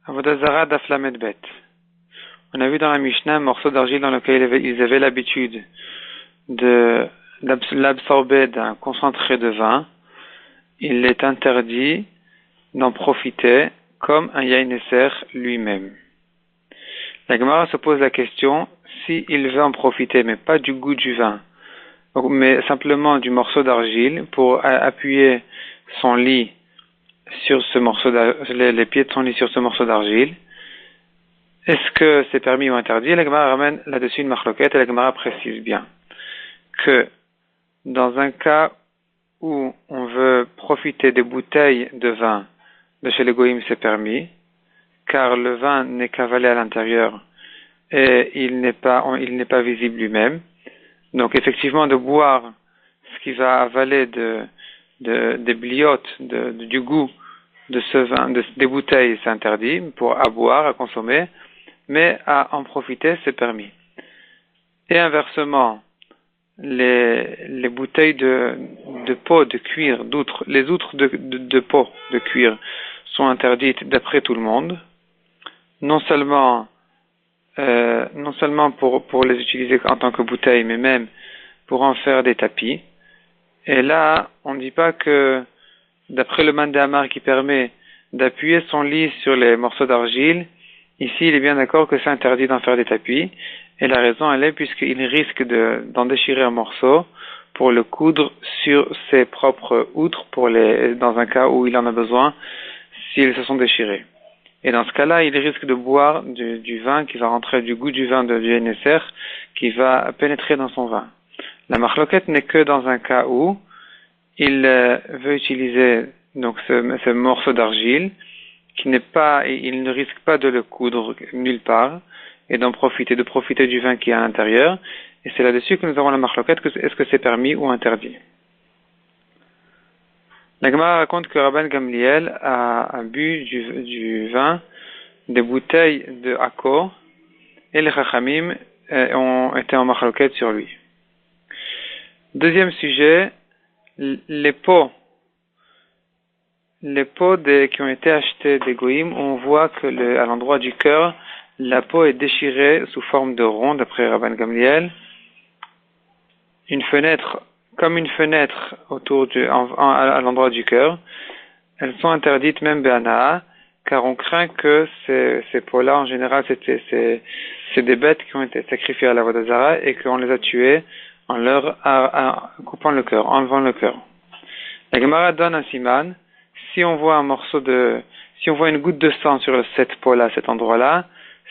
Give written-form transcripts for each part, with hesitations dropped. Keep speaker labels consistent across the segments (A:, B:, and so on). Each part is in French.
A: Avodah Zarah Daf Lamed Bet. On a vu dans la Mishnah un morceau d'argile dans lequel ils avaient l'habitude de l'absorber d'un concentré de vin. Il est interdit d'en profiter comme un Yaïnesser lui-même. La Gemara se pose la question, s'il veut en profiter, mais pas du goût du vin, mais simplement du morceau d'argile pour appuyer son lit sur ce morceau les pieds de son lit sur ce morceau d'argile, est-ce que c'est permis ou interdit? La Gemara ramène là-dessus une marloquette et la Gemara précise bien que dans un cas où on veut profiter des bouteilles de vin de chez les Goïm, c'est permis, car le vin n'est qu'avalé à l'intérieur et il n'est pas visible lui-même. Donc effectivement, de boire ce qui va avaler des bliotes, du goût de ce vin, des bouteilles, c'est interdit à boire, à consommer, mais à en profiter, c'est permis. Et inversement, les bouteilles de peau, de cuir, les outres de peau, de cuir, sont interdites d'après tout le monde, non seulement pour les utiliser en tant que bouteilles, mais même pour en faire des tapis. Et là, on ne dit pas que, d'après le Mandamar qui permet d'appuyer son lit sur les morceaux d'argile, ici il est bien d'accord que c'est interdit d'en faire des tapis. Et la raison elle est puisqu'il risque d'en déchirer un morceau pour le coudre sur ses propres outres dans un cas où il en a besoin s'ils se sont déchirés. Et dans ce cas-là, il risque de boire du vin qui va rentrer du goût du vin du Yaïnesser qui va pénétrer dans son vin. La marloquette n'est que dans un cas où il veut utiliser donc ce morceau d'argile il ne risque pas de le coudre nulle part et de profiter du vin qui est à l'intérieur. Et c'est là-dessus que nous avons la marloquette, est-ce que c'est permis ou interdit. La Gemara raconte que Rabban Gamliel a bu du vin des bouteilles de Akko et les Chachamim ont été en marloquette sur lui. Deuxième sujet, les pots qui ont été achetés des Goïm, on voit que à l'endroit du cœur, la peau est déchirée sous forme de rond, d'après Rabban Gamliel. Comme une fenêtre à l'endroit du cœur. Elles sont interdites même Béana'a, car on craint que ces peaux-là, en général, c'est des bêtes qui ont été sacrifiées à la Avodah Zarah et qu'on les a tuées en coupant le cœur, enlevant le cœur. La Gemara donne un siman. Si on voit une goutte de sang sur cette peau-là, cet endroit-là,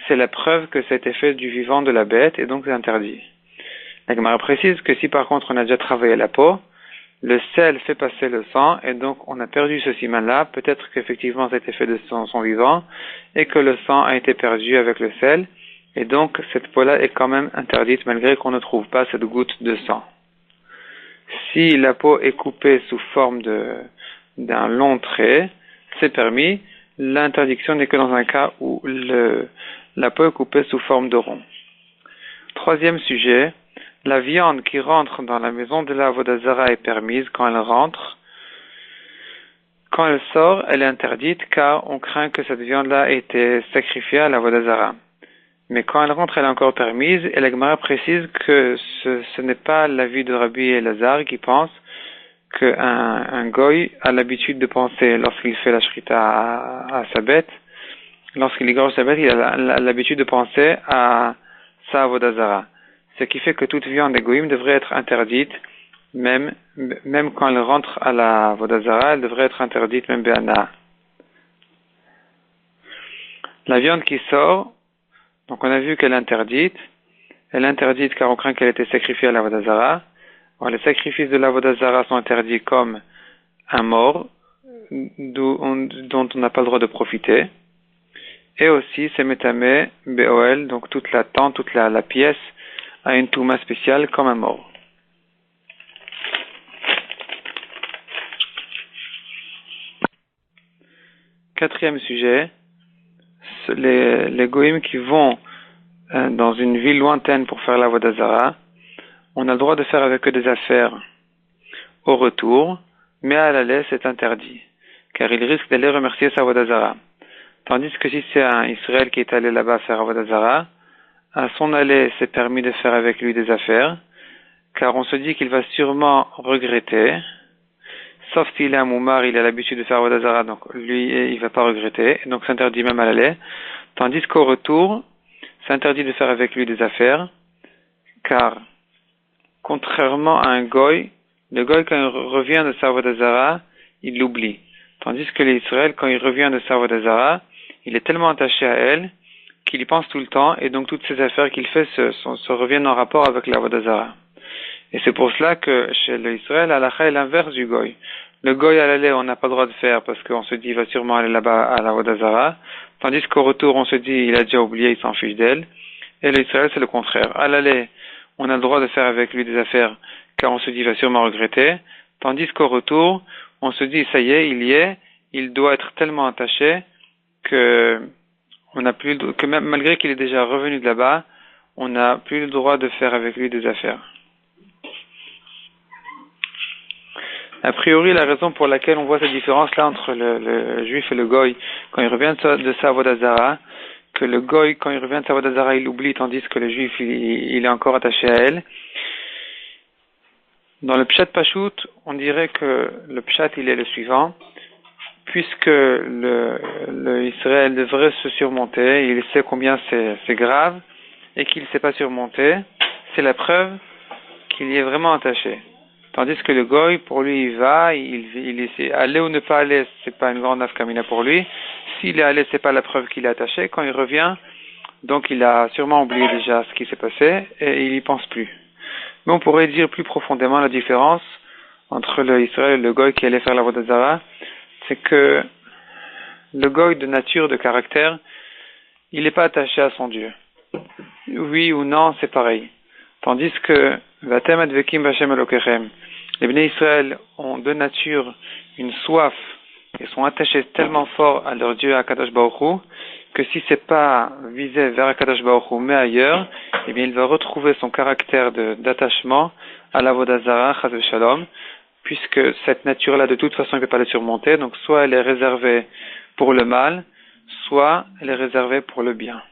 A: c'est la preuve que ça a été fait du vivant de la bête et donc c'est interdit. La Gemara précise que si par contre on a déjà travaillé la peau, le sel fait passer le sang et donc on a perdu ce siman-là, peut-être qu'effectivement ça a été fait de son vivant et que le sang a été perdu avec le sel et donc cette peau-là est quand même interdite malgré qu'on ne trouve pas cette goutte de sang. Si la peau est coupée sous forme d'un long trait, c'est permis. L'interdiction n'est que dans un cas où la peau est coupée sous forme de rond. Troisième sujet, la viande qui rentre dans la maison de la Avodah Zarah est permise quand elle rentre. Quand elle sort, elle est interdite car on craint que cette viande-là ait été sacrifiée à la Avodah Zarah. Mais quand elle rentre, elle est encore permise et la Gemara précise que ce n'est pas l'avis de Rabbi Elazar qui pense qu'un goy a l'habitude de penser lorsqu'il fait la shrita à sa bête, lorsqu'il égorge sa bête, il a l'habitude de penser à sa Avodah Zarah. Ce qui fait que toute viande des goïm devrait être interdite, même quand elle rentre à la Avodah Zarah, elle devrait être interdite, même Béana. La viande qui sort, donc on a vu qu'elle est interdite. Elle est interdite car on craint qu'elle ait été sacrifiée à la Avodah Zarah. Alors, les sacrifices de la Avodah Zarah sont interdits comme un mort, dont on n'a pas le droit de profiter. Et aussi, c'est métamé, béoel, donc toute la tente, toute la pièce, a une touma spéciale comme un mort. Quatrième sujet, les goïms qui vont dans une ville lointaine pour faire la Avodah Zarah, on a le droit de faire avec eux des affaires au retour, mais à l'aller c'est interdit, car il risque d'aller remercier sa Avodah Zarah. Tandis que si c'est un Israël qui est allé là-bas faire Avodah Zarah, à son aller, c'est permis de faire avec lui des affaires, car on se dit qu'il va sûrement regretter, sauf s'il est un moumar, il a l'habitude de faire Avodah Zarah, donc lui, il va pas regretter, donc c'est interdit même à l'aller. Tandis qu'au retour, c'est interdit de faire avec lui des affaires, car, contrairement à un goy, le goy, quand il revient de sa Avodah Zarah, il l'oublie. Tandis que l'Israël, quand il revient de sa Avodah Zarah, il est tellement attaché à elle qu'il y pense tout le temps, et donc toutes ces affaires qu'il fait se reviennent en rapport avec la Avodah Zarah. Et c'est pour cela que chez l'Israël, halakha est l'inverse du goy. Le goy à l'aller, on n'a pas le droit de faire parce qu'on se dit il va sûrement aller là-bas à la Avodah Zarah, tandis qu'au retour, on se dit il a déjà oublié, il s'en fiche d'elle. Et l'Israël, c'est le contraire. À l'aller, on a le droit de faire avec lui des affaires car on se dit il va sûrement regretter, tandis qu'au retour, on se dit ça y est, il doit être tellement attaché que on n'a plus que même malgré qu'il est déjà revenu de là-bas, on n'a plus le droit de faire avec lui des affaires. A priori, la raison pour laquelle on voit cette différence-là entre le juif et le goy, quand il revient de sa Avodah Zarah, que le goy, quand il revient de sa Avodah Zarah, il oublie, tandis que le juif, il est encore attaché à elle. Dans le Pshat Pashut, on dirait que le Pshat, il est le suivant. Puisque le Israël devrait se surmonter, il sait combien c'est grave, et qu'il ne s'est pas surmonté, c'est la preuve qu'il y est vraiment attaché. Tandis que le goy, pour lui, il va, il essaie, aller ou ne pas aller, c'est pas une grande nafkamina pour lui. S'il est allé, c'est pas la preuve qu'il est attaché. Quand il revient, donc il a sûrement oublié déjà ce qui s'est passé, et il y pense plus. Mais on pourrait dire plus profondément la différence entre le Israël et le goy qui allait faire la Avodah Zarah, c'est que le goy de nature, de caractère, il n'est pas attaché à son Dieu. Oui ou non, c'est pareil. Tandis que Vatem advekim b'Hashem Elokechem, les Bnei Israël ont de nature une soif et sont attachés tellement fort à leur Dieu, à Kadosh Baruch Hu, que si c'est pas visé vers Kadosh Baruch Hu, mais ailleurs, eh bien il va retrouver son caractère d'attachement à l'Avodah Zarah, Chas v'Shalom, puisque cette nature-là, de toute façon, il ne peut pas la surmonter. Donc, soit elle est réservée pour le mal, soit elle est réservée pour le bien.